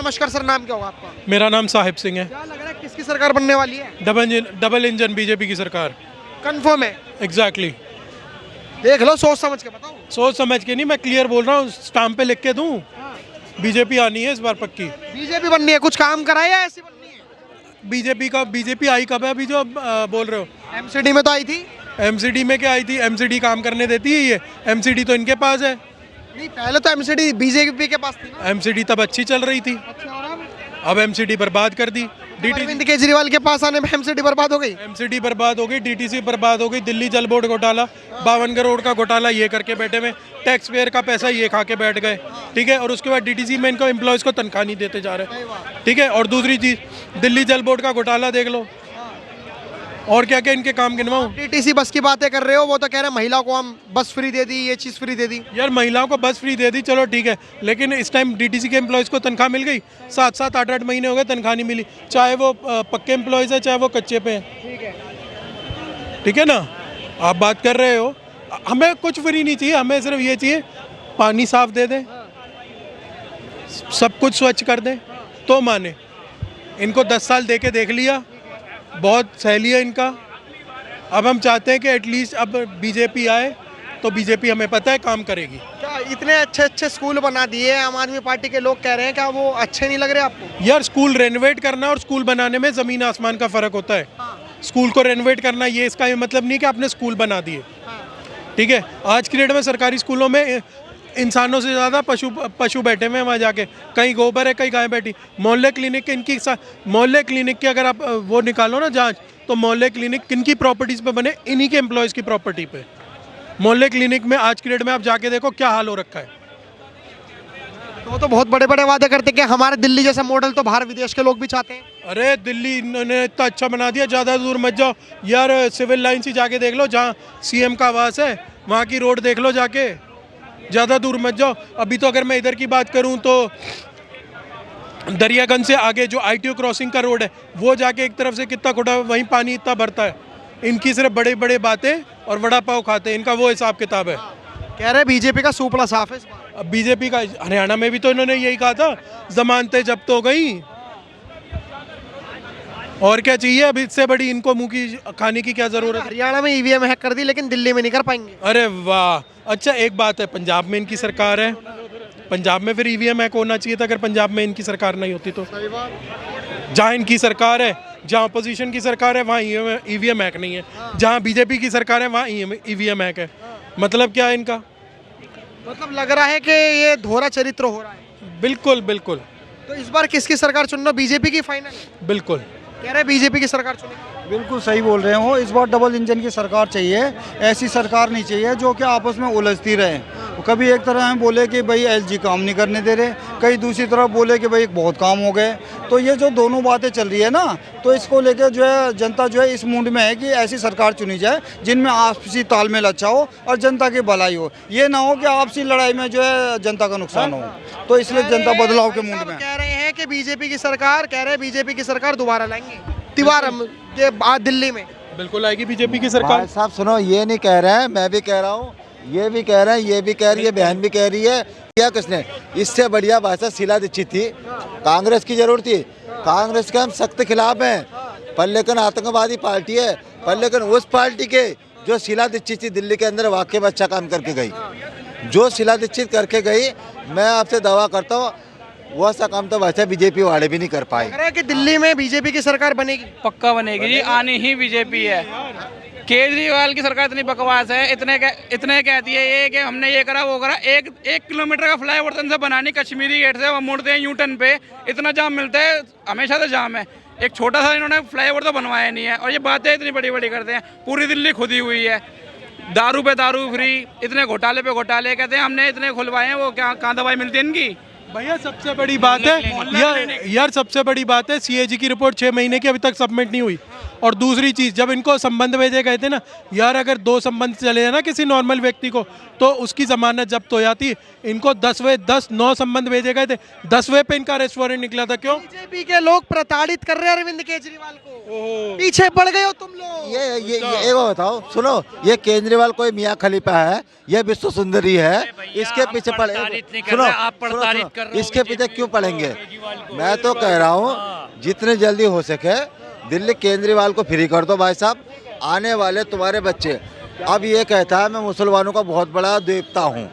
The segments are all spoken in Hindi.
नमस्कार सर, नाम क्या होगा आपका? मेरा नाम साहिब सिंह है। क्या लग रहा है किसकी सरकार बनने वाली है? डबल इंजन बीजेपी की सरकार। कंफर्म है? एग्जैक्टली। देख लो, सोच समझ के बताओ। सोच समझ के नहीं, मैं क्लियर बोल रहा हूँ, स्टाम्प पे लिख के दूँ। बीजेपी आनी है इस बार पक्की। बीजेपी बननी है, कुछ काम कराया या ऐसी बननी है? बीजेपी आई कब है अभी जो बोल रहे हो? एमसीडी में तो आई थी। एमसीडी में क्या आई थी? एमसीडी काम करने देती है ये? एमसीडी तो इनके पास है। नहीं, पहले तो एमसीडी बीजेपी के पास थी ना। एमसीडी तब अच्छी चल रही थी, अच्छा, और अब एमसीडी बर्बाद कर दी। अरविंद केजरीवाल के पास आने में एमसीडी बर्बाद हो गई। एमसीडी बर्बाद हो गई, डीटीसी बर्बाद हो गई, दिल्ली जल बोर्ड घोटाला, 52 करोड़ का घोटाला ये करके बैठे में, टैक्स पेयर का पैसा ये खा के बैठ गए। ठीक है, और उसके बाद डीटीसी में इनको एम्प्लॉयज़ को तनख्वाह नहीं देते जा रहे। ठीक है, और दूसरी चीज़ दिल्ली जल बोर्ड का घोटाला देख लो, और क्या क्या इनके काम गिनवाऊं। डीटीसी बस की बातें कर रहे हो, वो तो कह रहे हैं महिलाओं को हम बस फ्री दे दी, ये चीज़ फ्री दे दी। यार महिलाओं को बस फ्री दे दी, चलो ठीक है, लेकिन इस टाइम डीटीसी के एम्प्लॉयज़ को तनख्वाह मिल गई। 7-7, 8-8 महीने हो गए तनख्वाह नहीं मिली, चाहे वो पक्के एम्प्लॉयज़ है चाहे वो कच्चे पे हैं। ठीक है ना, आप बात कर रहे हो, हमें कुछ फ्री नहीं चाहिए, हमें सिर्फ ये चाहिए पानी साफ दे दें, सब कुछ स्वच्छ कर दें तो माने। इनको 10 साल दे के देख लिया, बहुत सहेली है इनका। अब हम चाहते हैं कि एटलीस्ट अब बीजेपी आए, तो बीजेपी हमें पता है काम करेगी। क्या इतने अच्छे अच्छे स्कूल बना दिए आम आदमी पार्टी के लोग, कह रहे हैं क्या वो अच्छे नहीं लग रहे आपको? यार स्कूल रेनोवेट करना और स्कूल बनाने में ज़मीन आसमान का फ़र्क होता है। स्कूल को रेनोवेट करना, ये इसका ये मतलब नहीं कि आपने स्कूल बना दिए। ठीक है, आज की डेट में सरकारी स्कूलों में इंसानों से ज़्यादा पशु बैठे हुए हैं वहाँ जाके, कहीं गोबर है कहीं गाय बैठी। मोहल्ले क्लिनिक के मोहल्ले क्लिनिक की अगर आप वो निकालो ना जांच, तो मोहल्ले क्लिनिक किन की प्रॉपर्टीज़ पे बने? इन्हीं के एम्प्लॉयज़ की प्रॉपर्टी पे। मोहल्ले क्लिनिक में आज की डेट में आप जाके देखो क्या हाल हो रखा है। तो बहुत बड़े बड़े वादे करते हैं कि हमारे दिल्ली जैसा मॉडल तो बाहर विदेश के लोग भी चाहते हैं। अरे दिल्ली इन्होंने इतना अच्छा बना दिया, ज़्यादा दूर मत जाओ यार, सिविल लाइन से जाके देख लो, जहाँ सीएम का आवास है वहाँ की रोड देख लो जाके, ज़्यादा दूर मत जाओ। अभी तो अगर मैं इधर की बात करूँ तो दरियागंज से आगे जो ITO क्रॉसिंग का रोड है, वो जाके एक तरफ से कितना खुदा, वहीं पानी इतना भरता है। इनकी सिर्फ बड़े बड़े बातें और वड़ा पाव खाते हैं, इनका वो हिसाब किताब है। कह रहे बीजेपी का सूपड़ा साफ है इस बार। अब बीजेपी का हरियाणा में भी तो इन्होंने यही कहा था, जमानतें जब्त हो गई, और क्या चाहिए? अब इससे बड़ी इनको मुंह की खाने की क्या जरूरत है? हरियाणा में ईवीएम हैक कर दी, लेकिन दिल्ली में नहीं कर पाएंगे। अरे वाह, अच्छा एक बात है, पंजाब में इनकी सरकार है, पंजाब में फिर ईवीएम हैक होना चाहिए था अगर पंजाब में इनकी सरकार नहीं होती तो। जहाँ इनकी सरकार है, जहाँ अपोजिशन की सरकार है, वहाँ ईवीएम हैक नहीं है। जहाँ बीजेपी की सरकार है वहाँ ईवीएम हैक है। मतलब क्या है इनका? मतलब लग रहा है कि ये दोहरा चरित्र हो रहा है। बिल्कुल बिल्कुल। तो इस बार किसकी सरकार चुनना? बीजेपी की फाइनल? बिल्कुल कह रहे बीजेपी की सरकार चुनेंगे। बिल्कुल सही बोल रहे हो, इस बार डबल इंजन की सरकार चाहिए। ऐसी सरकार नहीं चाहिए जो कि आपस में उलझती रहे। कभी एक तरह हम बोले कि भाई LG काम नहीं करने दे रहे, कहीं दूसरी तरफ बोले कि भाई बहुत काम हो गए। तो ये जो दोनों बातें चल रही है ना, तो इसको लेकर जो है जनता जो है इस मूड में है कि ऐसी सरकार चुनी जाए जिनमें आपसी तालमेल अच्छा हो और जनता की भलाई हो। ये ना हो कि आपसी लड़ाई में जो है जनता का नुकसान हो। तो इसलिए जनता बदलाव के मूड में कह रहे हैं कि बीजेपी की सरकार, कह रहे हैं बीजेपी की सरकार दोबारा लाएंगे तिवार के बाद दिल्ली में। बिल्कुल आएगी बीजेपी की सरकार। भाई साहब सुनो, ये नहीं कह रहे हैं, मैं भी कह रहा हूँ, ये भी कह रहे हैं, ये भी कह रही है, बहन भी कह रही है। क्या किसने इससे बढ़िया भाषा शीला दीक्षित थी, कांग्रेस की जरूर थी। कांग्रेस के हम सख्त खिलाफ हैं, पर लेकिन आतंकवादी पार्टी है, पर लेकिन उस पार्टी के जो शीला दीक्षित थी दिल्ली के अंदर वाकई में अच्छा काम करके गई। जो शीला दीक्षित करके गई, मैं आपसे दावा करता हूँ वो सा काम तो वैसे बीजेपी वाले भी नहीं कर पाए। लग रहा है कि दिल्ली में बीजेपी की सरकार बनेगी। पक्का बनेगी जी, आनी ही बीजेपी है। केजरीवाल की सरकार इतनी बकवास है, इतने कहती है ये कि हमने ये करा वो करा। एक किलोमीटर का फ्लाईओवर से बनानी कश्मीरी गेट से, वहाँ मुड़ते हैं यूटर्न पे, इतना जाम मिलता है, हमेशा से जाम है। एक छोटा सा इन्होंने फ्लाईओवर तो बनवाया नहीं है, और ये बातें इतनी बड़ी बड़ी करते हैं। पूरी दिल्ली खुदी हुई है, दारू पे दारू फ्री, इतने घोटाले पे घोटाले, कहते हैं हमने इतने खुलवाए हैं, वो क्या कहाँ दवाई मिलती है इनकी? भैया सबसे बड़ी बात है यार सबसे बड़ी बात है, CAG की रिपोर्ट 6 महीने की अभी तक सबमिट नहीं हुई। और दूसरी चीज़, जब इनको संबंध भेजे गए थे ना यार, अगर 2 संबंध चले हैं ना किसी नॉर्मल व्यक्ति को तो उसकी जमानत जब्त हो जाती। इनको 9 संबंध भेजे गए थे, 10वें पे इनका अरेस्ट वारंट निकला था। क्यों? बीजेपी के लोग प्रताड़ित कर रहे हैं अरविंद केजरीवाल को, पीछे पड़ गए हो तुम लोग। ये एक बात बताओ, सुनो, ये केजरीवाल कोई मियाँ खलीफा है, ये विश्व सुंदरी है, इसके पीछे पड़े, सुनो, इसके पीछे क्यों पड़ेंगे? मैं तो कह रहा हूँ जितने जल्दी हो सके दिल्ली केजरीवाल को फ्री कर दो भाई साहब। आने वाले तुम्हारे बच्चे, अब ये कहता है मैं मुसलमानों का बहुत बड़ा देवता हूँ।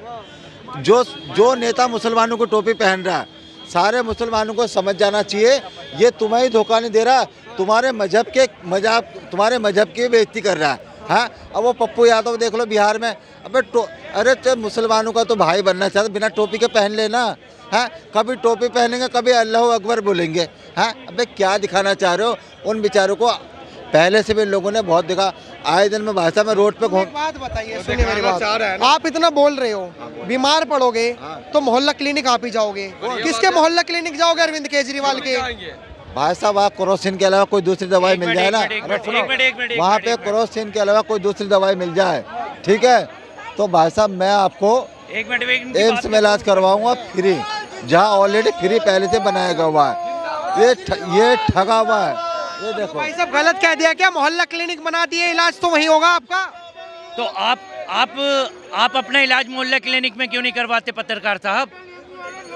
जो नेता मुसलमानों को टोपी पहन रहा है, सारे मुसलमानों को समझ जाना चाहिए ये तुम्हें ही धोखा नहीं दे रहा, तुम्हारे मजहब की बेइज्जती कर रहा है। हाँ, अब वो पप्पू यादव देख लो बिहार में, अबे अरे तो मुसलमानों का तो भाई बनना चाहता, बिना टोपी के पहन लेना। हाँ, कभी टोपी पहनेंगे, कभी अल्लाह अकबर बोलेंगे। हाँ, अबे क्या दिखाना चाह रहे हो? उन बेचारों को पहले से भी लोगों ने बहुत देखा। आए दिन में भाई साहब मैं रोड पे घूम। एक बात बताइए, सुनिए मेरी बात, आप इतना बोल रहे हो, बीमार पड़ोगे तो मोहल्ला क्लिनिक आप ही जाओगे। किसके मोहल्ला क्लिनिक जाओगे? अरविंद केजरीवाल के। भाई साहब आप क्रोसिन के अलावा कोई दूसरी दवाई मिल जाए ना, वहाँ पे क्रोसिन के अलावा कोई दूसरी दवाई मिल जाए, ठीक है, तो भाई साहब मैं आपको एम्स में इलाज करवाऊंगा फ्री, जहाँ ऑलरेडी फ्री पहले से बनाया हुआ है। ये ठगा हुआ है, ये देखो। भाई साहब गलत कह दिया क्या? मोहल्ला क्लिनिक बना दिए, इलाज तो वहीं होगा आपका। तो आप अपना इलाज मोहल्ला क्लिनिक में क्यों नहीं करवाते पत्रकार साहब?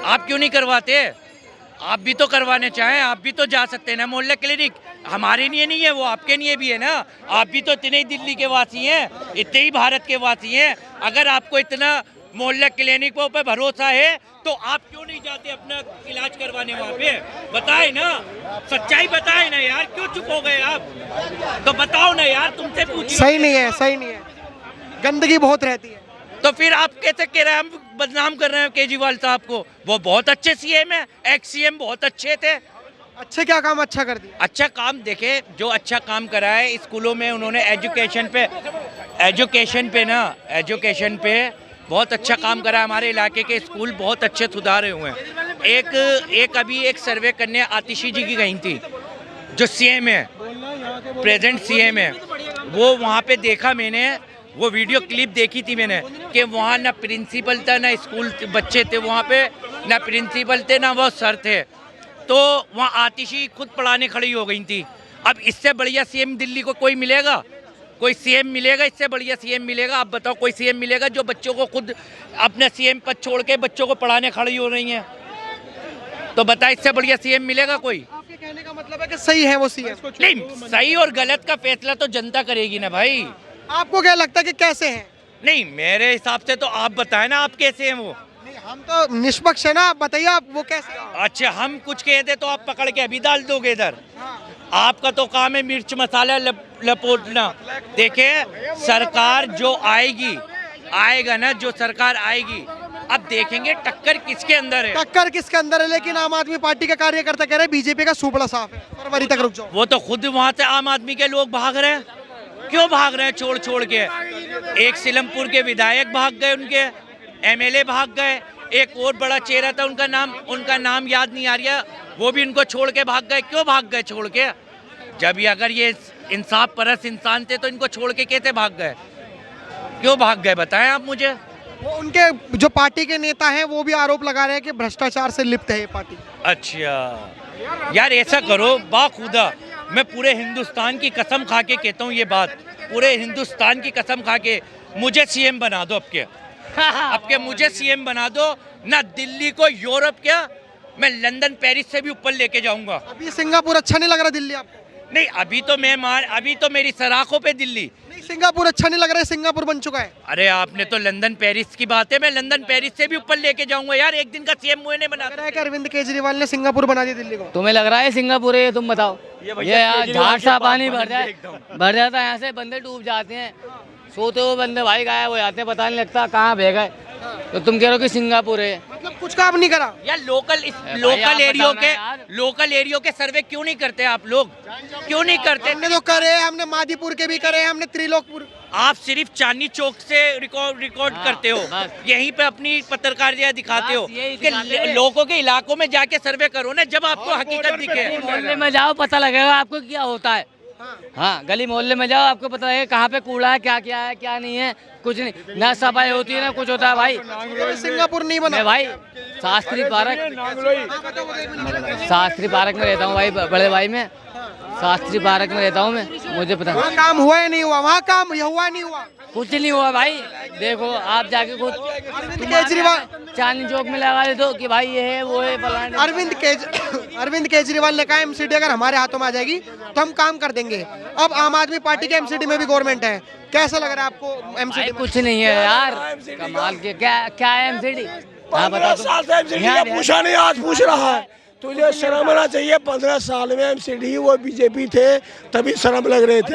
आप क्यों नहीं करवाते? आप भी तो करवाने चाहें, आप भी तो जा सकते हैं ना मोहल्ला क्लिनिक। हमारे लिए नहीं है वो, आपके लिए भी है ना। आप भी तो इतने ही दिल्ली के वासी हैं, इतने ही भारत के वासी हैं। अगर आपको इतना मोहल्ला क्लिनिकों पे भरोसा है तो आप क्यों नहीं जाते अपना इलाज करवाने वहाँ पे? बताए ना, सच्चाई बताए ना यार, क्यों चुप हो गए आप? तो बताओ ना यार, तुमसे पूछिए। सही नहीं है, सही नहीं है, गंदगी बहुत रहती है। तो फिर आप कैसे कह रहे हैं हम बदनाम कर रहे हैं केजरीवाल साहब को? वो बहुत अच्छे सीएम है, एक्स सीएम बहुत अच्छे थे। अच्छे क्या काम अच्छा कर दिया? अच्छा काम देखे, जो अच्छा काम करा है स्कूलों में उन्होंने एजुकेशन पे बहुत अच्छा काम करा है। हमारे इलाके के स्कूल बहुत अच्छे सुधारे हुए हैं। अभी एक सर्वे करने आतिशी जी की गई थी, जो सीएम है, प्रेजेंट सीएम है, वो वहाँ पे देखा मैंने, वो वीडियो क्लिप देखी थी मैंने कि वहाँ ना प्रिंसिपल था, ना स्कूल बच्चे थे वहाँ पे, ना प्रिंसिपल थे, ना वो सर थे। तो वहाँ आतिशी खुद पढ़ाने खड़ी हो गई थी। अब इससे बढ़िया सीएम दिल्ली को कोई मिलेगा? कोई सीएम मिलेगा इससे बढ़िया सीएम मिलेगा? आप बताओ, कोई सीएम मिलेगा जो बच्चों को खुद अपने सीएम पद छोड़ के बच्चों को पढ़ाने खड़ी हो रही हैं? तो बता, इससे बढ़िया सीएम मिलेगा कोई? आपके कहने का मतलब है कि सही है वो सीएम? नहीं, सही और गलत का फैसला तो जनता करेगी ना भाई। आपको क्या लगता है कि कैसे हैं? नहीं, मेरे हिसाब से तो आप बताएं ना, आप कैसे हैं वो? नहीं, हम तो निष्पक्ष है ना, आप बताइए आप वो कैसे हैं? अच्छा, हम कुछ कहते तो आप पकड़ के अभी डाल दोगे इधर। आपका तो काम है मिर्च मसाला लपोटना। देखिए, सरकार जो आएगा ना, जो सरकार आएगी, अब देखेंगे टक्कर किसके अंदर है। टक्कर किसके अंदर है? लेकिन आम आदमी पार्टी का कार्यकर्ता कह रहे हैं बीजेपी का सुपड़ा साफ है, फरवरी तक रुक जाओ। वो तो खुद वहाँ से आम आदमी के लोग भाग रहे हैं। क्यों भाग रहे हैं छोड़ के? एक सिलमपुर के विधायक भाग गए, उनके एमएलए भाग गए, एक और बड़ा चेहरा था, उनका नाम याद नहीं आ रहा, वो भी उनको छोड़ के भाग गए। क्यों भाग गए छोड़ के? जब ये अगर ये इंसाफ परस्त इंसान थे तो इनको छोड़ के कैसे भाग गए? क्यों भाग गए बताएं आप मुझे। वो उनके जो पार्टी के नेता हैं वो भी आरोप लगा रहे हैं कि भ्रष्टाचार से लिप्त है ये पार्टी। अच्छा यार, ऐसा करो, बाखुदा मैं पूरे हिंदुस्तान की कसम खा के कहता हूँ ये बात, पूरे हिंदुस्तान की कसम खा के, मुझे सीएम बना दो आपके मुझे सीएम बना दो ना। दिल्ली को यूरोप क्या, मैं लंदन पेरिस से भी ऊपर लेके जाऊंगा। अभी सिंगापुर अच्छा नहीं लग रहा दिल्ली आपको? नहीं, अभी तो मेरी सराखों पे दिल्ली। नहीं, सिंगापुर अच्छा नहीं लग रहा है, सिंगापुर बन चुका है। अरे आपने तो लंदन पेरिस की बात है, मैं लंदन पेरिस से भी ऊपर लेके जाऊंगा यार। एक दिन का सीएम मुझे नहीं बना रहा है कि अरविंद केजरीवाल ने सिंगापुर बना दिया दिल्ली को। तुम्हें लग रहा है सिंगापुर है? तुम बताओ, ये यहाँ झाड़ सा पानी भर जाता है, यहाँ से बंदे डूब जाते हैं, सोते हुए बंदे भाई गायब हो जाते हैं, पता नहीं लगता कहाँ भे गए। तो तुम कह रहे हो कि सिंगापुर है? मतलब कुछ काम नहीं करा यार। लोकल एरियो के सर्वे क्यों नहीं करते आप लोग? क्यों नहीं करते? हमने तो करे, हमने मादीपुर के भी करे, हमने त्रिलोकपुर। आप सिर्फ चांदनी चौक से रिकॉर्ड करते हो, यहीं पे अपनी पत्रकारिता दिखाते हो कि लोगों के इलाकों में जाके सर्वे करो ना, जब आपको हकीकत दिखे। मोहल्ले में जाओ, पता लगेगा आपको क्या होता है। हाँ, गली मोहल्ले में जाओ, आपको पता है कहाँ पे कूड़ा है, क्या है क्या नहीं है, कुछ नहीं, ना सफाई होती है ना कुछ होता है भाई। सिंगापुर नहीं बना मैं भाई शास्त्री पार्क में रहता हूँ भाई, बड़े भाई में शास्त्री पार्क में रहता हूँ मैं, मुझे पता वहाँ काम हुआ या नहीं हुआ? वहाँ काम ये हुआ नहीं हुआ? कुछ नहीं हुआ भाई। देखो आप जाके खुद अरविंद केजरीवाल चांदनी चौक में लगा दे दो कि भाई ये है वो है फलाना। अरविंद केजरीवाल ने कहा एमसीडी अगर हमारे हाथों में आ जाएगी तो हम काम कर देंगे। अब आम आदमी पार्टी के एमसीडी में भी गवर्नमेंट है, कैसा लग रहा है आपको एमसीडी? कुछ नहीं है यार, कमाल के क्या है एमसीडी? हाँ बता पूछा नहीं, आज पूछ रहा है। तुझे शर्म आना चाहिए, 15 साल में एमसीडी वो बीजेपी थे तभी शर्म लग रहे थे।